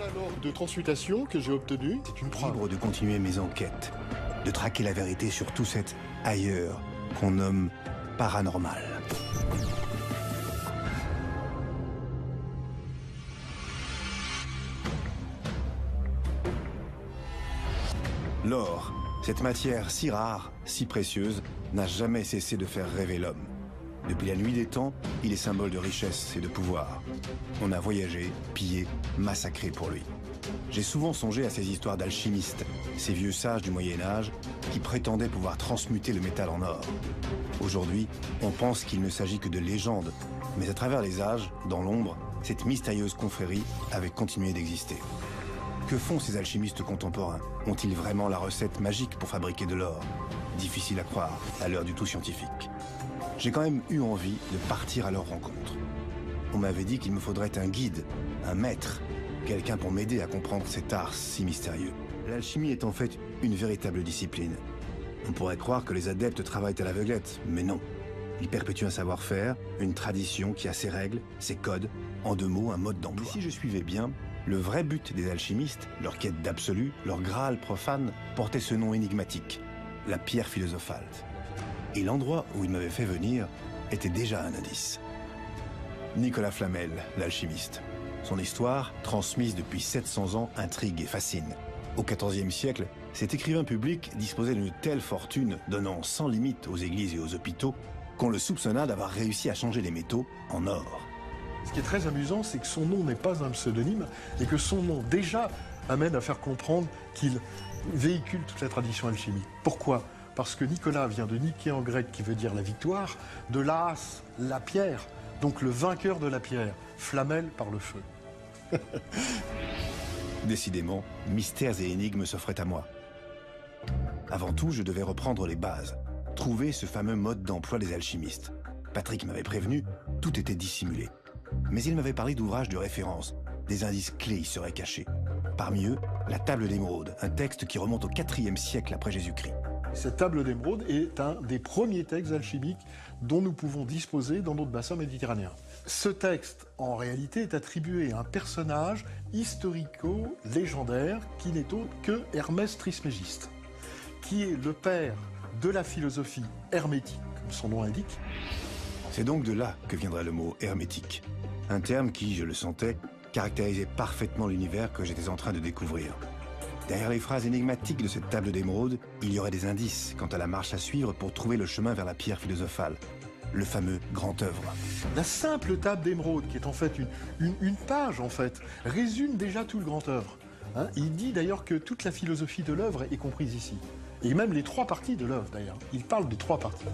voilà l'ordre de transmutation que j'ai obtenu. C'est une preuve. Libre de continuer mes enquêtes, de traquer la vérité sur tout cet ailleurs qu'on nomme paranormal. L'or, cette matière si rare, si précieuse, n'a jamais cessé de faire rêver l'homme. Depuis la nuit des temps, il est symbole de richesse et de pouvoir. On a voyagé, pillé, massacré pour lui. J'ai souvent songé à ces histoires d'alchimistes, ces vieux sages du Moyen-Âge qui prétendaient pouvoir transmuter le métal en or. Aujourd'hui, on pense qu'il ne s'agit que de légendes, mais à travers les âges, dans l'ombre, cette mystérieuse confrérie avait continué d'exister. Que font ces alchimistes contemporains? Ont-ils vraiment la recette magique pour fabriquer de l'or? Difficile à croire à l'heure du tout scientifique. J'ai quand même eu envie de partir à leur rencontre. On m'avait dit qu'il me faudrait un guide, un maître, quelqu'un pour m'aider à comprendre cet art si mystérieux. L'alchimie est en fait une véritable discipline. On pourrait croire que les adeptes travaillent à l'aveuglette, mais non. Ils perpétuent un savoir-faire, une tradition qui a ses règles, ses codes, en deux mots, un mode d'emploi. Mais si je suivais bien, le vrai but des alchimistes, leur quête d'absolu, leur graal profane, portait ce nom énigmatique, la pierre philosophale. Et l'endroit où il m'avait fait venir était déjà un indice. Nicolas Flamel, l'alchimiste. Son histoire, transmise depuis 700 ans, intrigue et fascine. Au XIVe siècle, cet écrivain public disposait d'une telle fortune, donnant sans limite aux églises et aux hôpitaux, qu'on le soupçonna d'avoir réussi à changer les métaux en or. Ce qui est très amusant, c'est que son nom n'est pas un pseudonyme et que son nom déjà amène à faire comprendre qu'il véhicule toute la tradition alchimique. Pourquoi ? Parce que Nicolas vient de Niké en grec qui veut dire la victoire, de Laas, la pierre, donc le vainqueur de la pierre, Flamel par le feu. Décidément, mystères et énigmes s'offraient à moi. Avant tout, je devais reprendre les bases, trouver ce fameux mode d'emploi des alchimistes. Patrick m'avait prévenu, tout était dissimulé. Mais il m'avait parlé d'ouvrages de référence, des indices clés y seraient cachés. Parmi eux, la table d'émeraude, un texte qui remonte au IVe siècle après Jésus-Christ. Cette table d'émeraude est un des premiers textes alchimiques dont nous pouvons disposer dans notre bassin méditerranéen. Ce texte, en réalité, est attribué à un personnage historico-légendaire qui n'est autre que Hermès Trismégiste, qui est le père de la philosophie hermétique, comme son nom indique. C'est donc de là que viendrait le mot hermétique, un terme qui, je le sentais, caractérisait parfaitement l'univers que j'étais en train de découvrir. Derrière les phrases énigmatiques de cette table d'émeraude, il y aurait des indices quant à la marche à suivre pour trouver le chemin vers la pierre philosophale, le fameux grand œuvre. La simple table d'émeraude, qui est en fait une page, en fait, résume déjà tout le grand œuvre. Hein, il dit d'ailleurs que toute la philosophie de l'œuvre est comprise ici. Et même les trois parties de l'œuvre, d'ailleurs. Il parle de trois parties.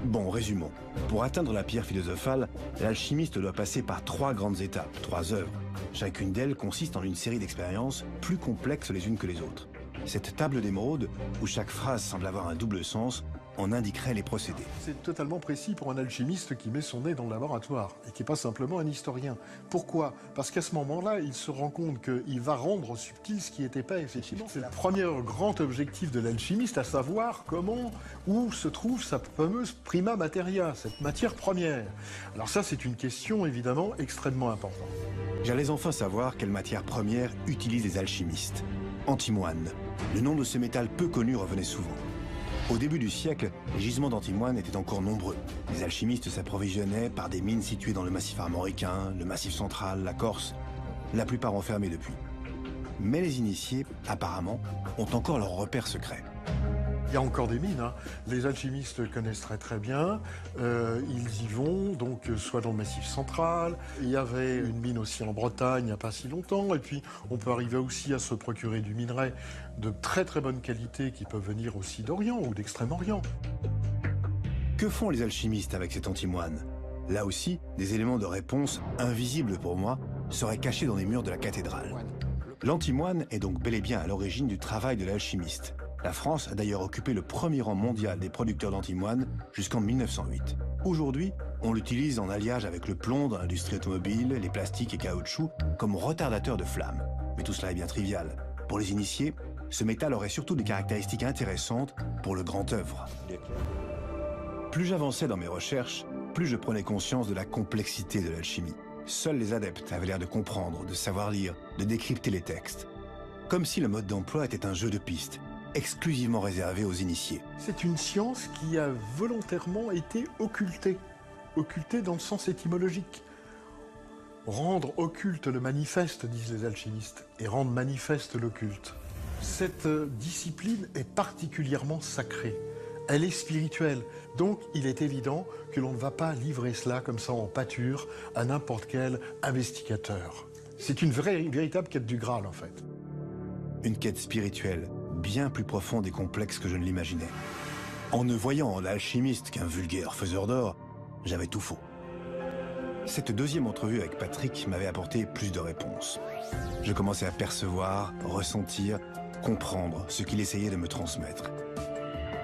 Bon, résumons. Pour atteindre la pierre philosophale, l'alchimiste doit passer par trois grandes étapes, trois œuvres. Chacune d'elles consiste en une série d'expériences plus complexes les unes que les autres. Cette table d'émeraude, où chaque phrase semble avoir un double sens, en indiquerait les procédés. C'est totalement précis pour un alchimiste qui met son nez dans le laboratoire et qui n'est pas simplement un historien. Pourquoi ? Parce qu'à ce moment-là, il se rend compte qu'il va rendre subtil ce qui est épais, effectivement. C'est le premier grand objectif de l'alchimiste, à savoir où se trouve sa fameuse prima materia, cette matière première. Alors ça, c'est une question évidemment extrêmement importante. J'allais enfin savoir quelle matière première utilisent les alchimistes. Antimoine. Le nom de ce métal peu connu revenait souvent. Au début du siècle, les gisements d'antimoine étaient encore nombreux. Les alchimistes s'approvisionnaient par des mines situées dans le massif armoricain, le massif central, la Corse, la plupart enfermées depuis. Mais les initiés, apparemment, ont encore leurs repères secrets. Il y a encore des mines, hein. Les alchimistes connaissent très très bien, ils y vont, donc soit dans le Massif central, il y avait une mine aussi en Bretagne il n'y a pas si longtemps, et puis on peut arriver aussi à se procurer du minerai de très très bonne qualité qui peuvent venir aussi d'Orient ou d'Extrême-Orient. Que font les alchimistes avec cet antimoine? Là aussi, des éléments de réponse invisibles pour moi seraient cachés dans les murs de la cathédrale. L'antimoine est donc bel et bien à l'origine du travail de l'alchimiste. La France a d'ailleurs occupé le premier rang mondial des producteurs d'antimoine jusqu'en 1908. Aujourd'hui, on l'utilise en alliage avec le plomb dans l'industrie automobile, les plastiques et caoutchoucs comme retardateur de flammes. Mais tout cela est bien trivial. Pour les initiés, ce métal aurait surtout des caractéristiques intéressantes pour le grand œuvre. Plus j'avançais dans mes recherches, plus je prenais conscience de la complexité de l'alchimie. seuls les adeptes avaient l'air de comprendre, de savoir lire, de décrypter les textes. Comme si le mode d'emploi était un jeu de pistes, exclusivement réservé aux initiés. C'est une science qui a volontairement été occultée. Occultée dans le sens étymologique. Rendre occulte le manifeste, disent les alchimistes, et rendre manifeste l'occulte. Cette discipline est particulièrement sacrée. Elle est spirituelle. Donc, il est évident que l'on ne va pas livrer cela comme ça en pâture à n'importe quel investigateur. C'est une véritable quête du Graal, en fait. Une quête spirituelle, bien plus profonde et complexe que je ne l'imaginais. En ne voyant en l'alchimiste qu'un vulgaire faiseur d'or, j'avais tout faux. Cette deuxième entrevue avec Patrick m'avait apporté plus de réponses. Je commençais à percevoir, ressentir, comprendre ce qu'il essayait de me transmettre.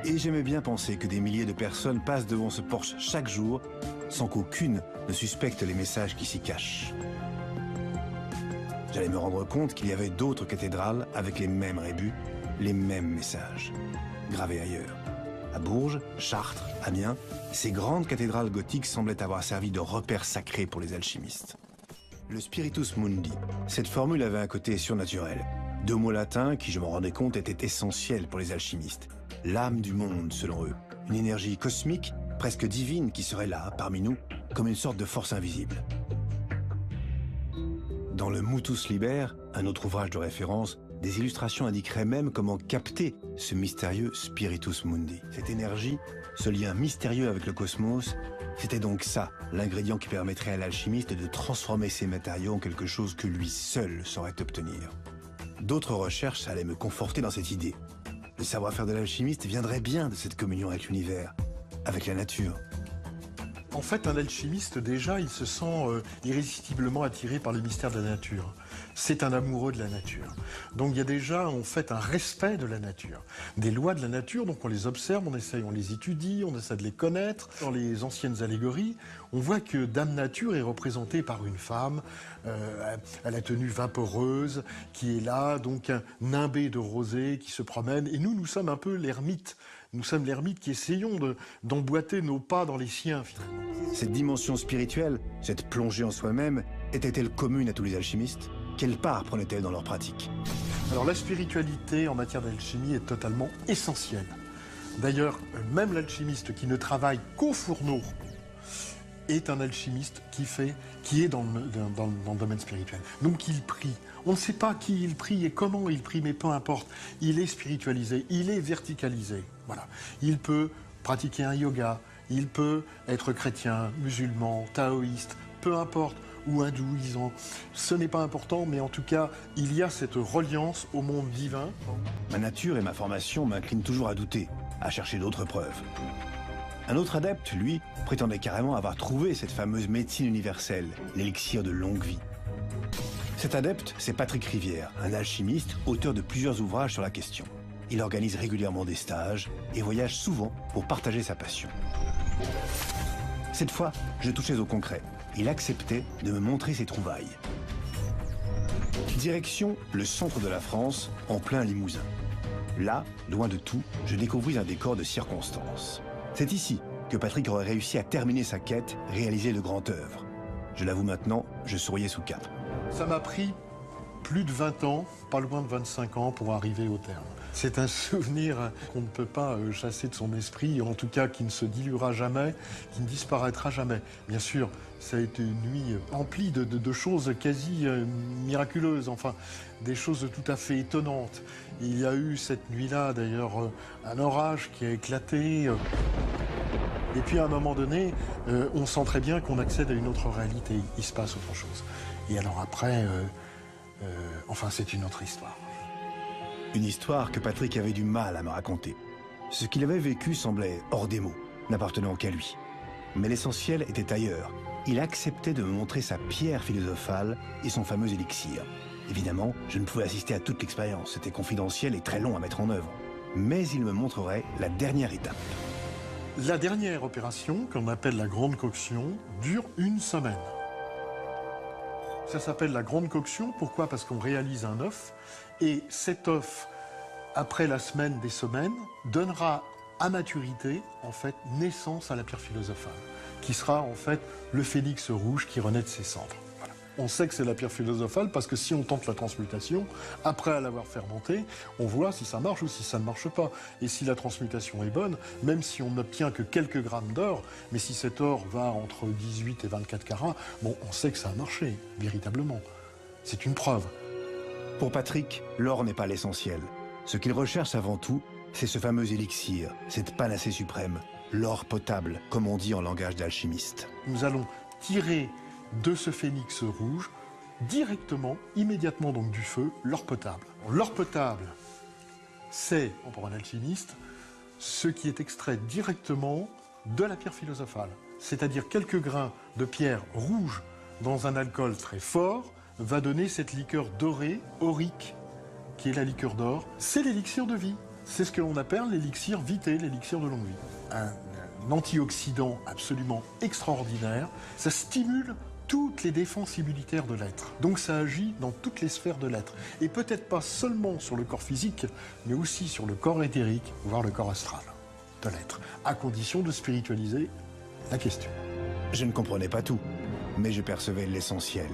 Et j'aimais bien penser que des milliers de personnes passent devant ce porche chaque jour sans qu'aucune ne suspecte les messages qui s'y cachent. J'allais me rendre compte qu'il y avait d'autres cathédrales avec les mêmes rébus, les mêmes messages, gravés ailleurs. À Bourges, Chartres, Amiens, ces grandes cathédrales gothiques semblaient avoir servi de repère sacré pour les alchimistes. Le spiritus mundi, cette formule avait un côté surnaturel. Deux mots latins qui, je m'en rendais compte, étaient essentiels pour les alchimistes. L'âme du monde, selon eux. Une énergie cosmique, presque divine, qui serait là, parmi nous, comme une sorte de force invisible. Dans le Mutus Liber, un autre ouvrage de référence, des illustrations indiqueraient même comment capter ce mystérieux spiritus mundi. Cette énergie, ce lien mystérieux avec le cosmos, c'était donc ça, l'ingrédient qui permettrait à l'alchimiste de transformer ces matériaux en quelque chose que lui seul saurait obtenir. D'autres recherches allaient me conforter dans cette idée. Le savoir-faire de l'alchimiste viendrait bien de cette communion avec l'univers, avec la nature. En fait, un alchimiste, déjà, il se sent irrésistiblement attiré par les mystères de la nature. C'est un amoureux de la nature. Donc il y a déjà, en fait, un respect de la nature. Des lois de la nature, donc on les observe, on les étudie, on essaie de les connaître. Dans les anciennes allégories, on voit que Dame Nature est représentée par une femme à la tenue vaporeuse, qui est là, donc un nimbé de rosée qui se promène. Et nous sommes un peu l'ermite. Nous sommes l'ermite qui essayons d'emboîter nos pas dans les siens, finalement. Cette dimension spirituelle, cette plongée en soi-même, était-elle commune à tous les alchimistes? Quelle part prenait-elle dans leur pratique? Alors la spiritualité en matière d'alchimie est totalement essentielle. D'ailleurs, même l'alchimiste qui ne travaille qu'au fourneau est un alchimiste qui est dans le domaine spirituel. Donc il prie. On ne sait pas qui il prie et comment il prie, mais peu importe. Il est spiritualisé, il est verticalisé. Voilà. Il peut pratiquer un yoga, il peut être chrétien, musulman, taoïste, peu importe, ou hindouisant. Ce n'est pas important, mais en tout cas, il y a cette reliance au monde divin. Ma nature et ma formation m'inclinent toujours à douter, à chercher d'autres preuves. Un autre adepte, lui, prétendait carrément avoir trouvé cette fameuse médecine universelle, l'élixir de longue vie. Cet adepte, c'est Patrick Rivière, un alchimiste, auteur de plusieurs ouvrages sur la question. Il organise régulièrement des stages et voyage souvent pour partager sa passion. Cette fois, je touchais au concret. Il acceptait de me montrer ses trouvailles. Direction le centre de la France, en plein Limousin. Là, loin de tout, je découvris un décor de circonstance. C'est ici que Patrick aurait réussi à terminer sa quête, réaliser le grand œuvre. Je l'avoue maintenant, je souriais sous cape. Ça m'a pris plus de 20 ans, pas loin de 25 ans, pour arriver au terme. C'est un souvenir qu'on ne peut pas chasser de son esprit, en tout cas qui ne se diluera jamais, qui ne disparaîtra jamais. Bien sûr, ça a été une nuit emplie de choses quasi miraculeuses, enfin, des choses tout à fait étonnantes. Il y a eu cette nuit-là, d'ailleurs, un orage qui a éclaté. Et puis, à un moment donné, on sent très bien qu'on accède à une autre réalité. Il se passe autre chose. Et alors après, enfin, c'est une autre histoire. Une histoire que Patrick avait du mal à me raconter. Ce qu'il avait vécu semblait hors des mots, n'appartenant qu'à lui. Mais l'essentiel était ailleurs. Il acceptait de me montrer sa pierre philosophale et son fameux élixir. Évidemment, je ne pouvais assister à toute l'expérience, c'était confidentiel et très long à mettre en œuvre. Mais il me montrerait la dernière étape. La dernière opération, qu'on appelle la grande coction, dure 1 semaine. Ça s'appelle la grande coction, pourquoi? Parce qu'on réalise un œuf, et cet œuf, après la semaine des semaines, donnera à maturité, en fait, naissance à la pierre philosophale, qui sera en fait le phénix rouge qui renaît de ses cendres. On sait que c'est la pierre philosophale parce que si on tente la transmutation, après l'avoir fermentée, on voit si ça marche ou si ça ne marche pas. Et si la transmutation est bonne, même si on n'obtient que quelques grammes d'or, mais si cet or va entre 18 et 24 carats, bon, on sait que ça a marché, véritablement. C'est une preuve. Pour Patrick, l'or n'est pas l'essentiel. Ce qu'il recherche avant tout, c'est ce fameux élixir, cette panacée suprême, l'or potable, comme on dit en langage d'alchimiste. Nous allons tirer de ce phénix rouge, directement, immédiatement donc du feu, l'or potable. L'or potable, c'est, pour un alchimiste, ce qui est extrait directement de la pierre philosophale. C'est-à-dire quelques grains de pierre rouge dans un alcool très fort va donner cette liqueur dorée, aurique, qui est la liqueur d'or. C'est l'élixir de vie. C'est ce que l'on appelle l'élixir vitae, l'élixir de longue vie. Un antioxydant absolument extraordinaire. Ça stimule toutes les défenses immunitaires de l'être. Donc ça agit dans toutes les sphères de l'être. Et peut-être pas seulement sur le corps physique, mais aussi sur le corps éthérique, voire le corps astral de l'être, à condition de spiritualiser la question. Je ne comprenais pas tout, mais je percevais l'essentiel.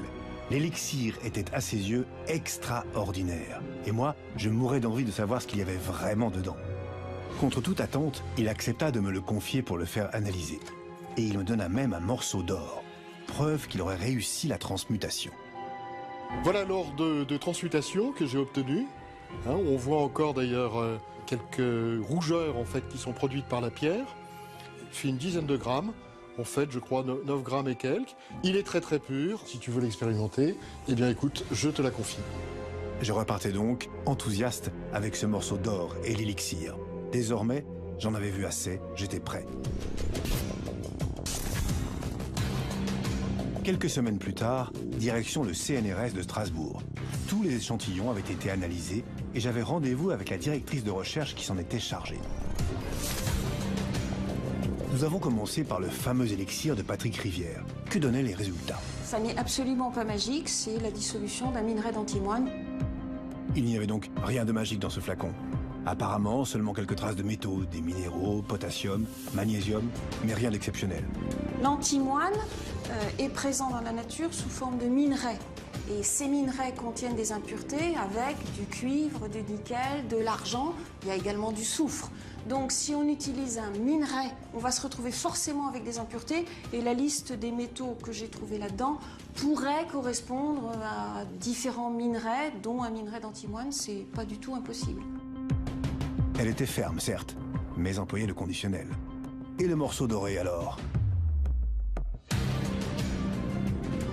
L'élixir était à ses yeux extraordinaire. Et moi, je mourais d'envie de savoir ce qu'il y avait vraiment dedans. Contre toute attente, il accepta de me le confier pour le faire analyser. Et il me donna même un morceau d'or. Preuve qu'il aurait réussi la transmutation. Voilà l'or de transmutation que j'ai obtenu. On voit encore d'ailleurs quelques rougeurs en fait, qui sont produites par la pierre. Il fait une dizaine de grammes. En fait, je crois 9 grammes et quelques. Il est très très pur. Si tu veux l'expérimenter, eh bien écoute, je te la confie. Je repartais donc, enthousiaste, avec ce morceau d'or et l'élixir. Désormais, j'en avais vu assez, j'étais prêt. Quelques semaines plus tard, direction le CNRS de Strasbourg. Tous les échantillons avaient été analysés et j'avais rendez-vous avec la directrice de recherche qui s'en était chargée. Nous avons commencé par le fameux élixir de Patrick Rivière. Que donnaient les résultats? Ça n'est absolument pas magique, c'est la dissolution d'un minerai d'antimoine. Il n'y avait donc rien de magique dans ce flacon. Apparemment, seulement quelques traces de métaux, des minéraux, potassium, magnésium, mais rien d'exceptionnel. L'antimoine est présent dans la nature sous forme de minerais. Et ces minerais contiennent des impuretés avec du cuivre, du nickel, de l'argent. Il y a également du soufre. Donc si on utilise un minerai, on va se retrouver forcément avec des impuretés. Et la liste des métaux que j'ai trouvé là-dedans pourrait correspondre à différents minerais, dont un minerai d'antimoine. C'est pas du tout impossible. Elle était ferme, certes, mais employait le conditionnel. Et le morceau doré, alors?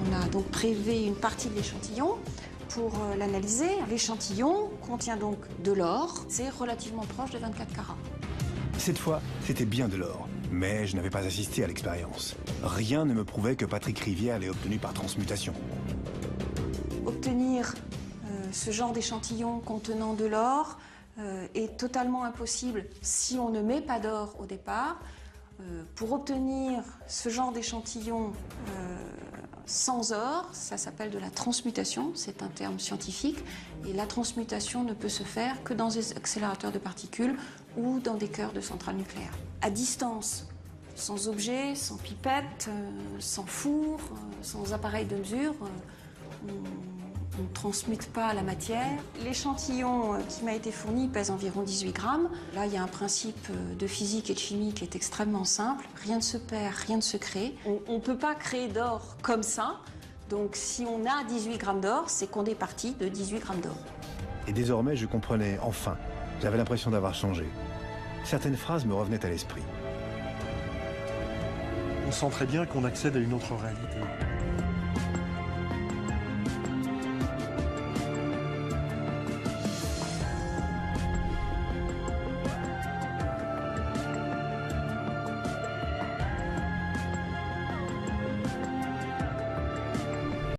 On a donc prélevé une partie de l'échantillon pour l'analyser. L'échantillon contient donc de l'or. C'est relativement proche de 24 carats. Cette fois, c'était bien de l'or, mais je n'avais pas assisté à l'expérience. Rien ne me prouvait que Patrick Rivière l'ait obtenu par transmutation. Obtenir ce genre d'échantillon contenant de l'or est totalement impossible si on ne met pas d'or au départ. Pour obtenir ce genre d'échantillon sans or, ça s'appelle de la transmutation, c'est un terme scientifique, et la transmutation ne peut se faire que dans des accélérateurs de particules ou dans des cœurs de centrales nucléaires. À distance, sans objet, sans pipette, sans four, sans appareil de mesure, on ne transmute pas la matière. L'échantillon qui m'a été fourni pèse environ 18 grammes. Là, il y a un principe de physique et de chimie qui est extrêmement simple. Rien ne se perd, rien ne se crée. On ne peut pas créer d'or comme ça. Donc, si on a 18 grammes d'or, c'est qu'on est parti de 18 grammes d'or. Et désormais, je comprenais, enfin. J'avais l'impression d'avoir changé. Certaines phrases me revenaient à l'esprit. On sent très bien qu'on accède à une autre réalité.